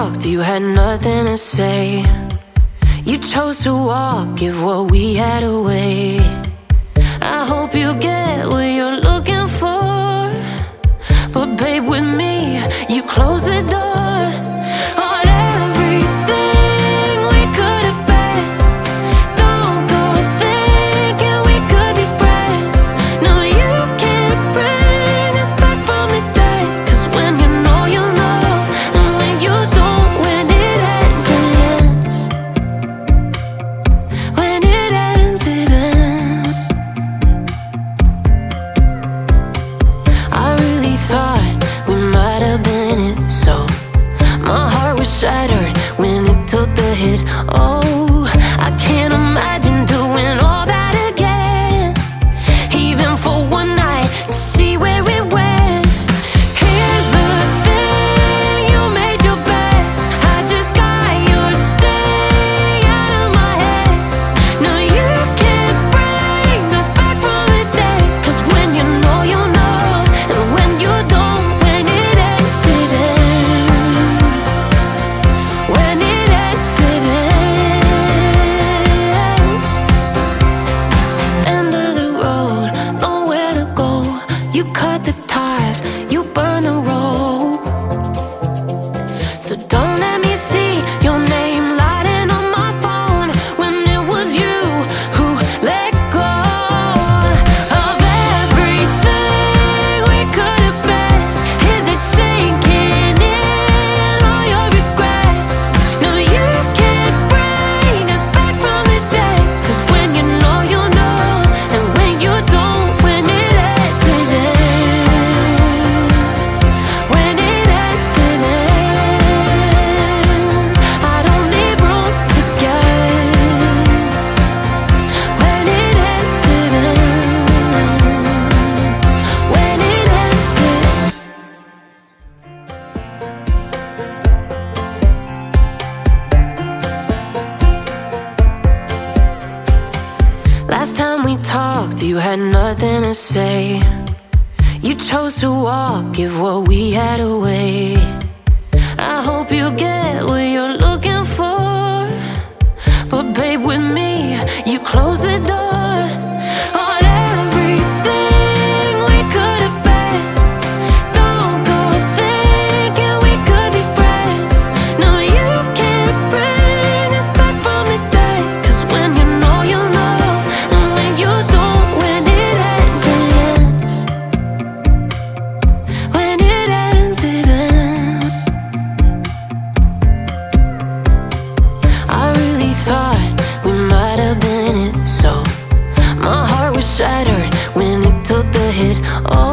talked, you had nothing to say. You chose to walk, give what we had away. I hope you get what you're looking for, but babe, with me, you close the door on everything we could have been. Don't go thinking we could be friends. No, you can't bring us back from the dead. 'Cause when you know, you know, and when you don't, when it ends, it ends. When it ends, it ends. I really thought we might have been it, so my heart was shattered when it took the hit. Oh, I can't imagine doing all that again, even for one night, to see where it went. Here's the thing, you made your bed, I just got your stay out of my head. No, you can't bring us back from the dead. 'Cause when you know, you know, and when you don't, when it ends, it ends. When it ends, it ends. End of the road, nowhere to go. You cut the ties, you burn the rope. So don't let me see your name lighting on my phone when it was you who let go of everything we could have been. Is it sinking in all your regret? No, you can't bring us back from the dead. 'Cause when you know, you know, and when you don't, when it ends, it ends. When it ends, it ends. I don't leave room to guess. When it ends, it ends. When it ends, it ends. Last time we talked, you had nothing to say. You chose to walk, give what we had away. I hope you get what you're looking for, but babe, with me, you close the door on everything we could have been. Don't go thinking we could be friends. No, you can't bring us back from the dead. 'Cause when you know, you know, and when you don't, when it ends, it ends. When it ends, it ends. I really thought we might have been it, so my heart was shattered when it took the hit. Oh,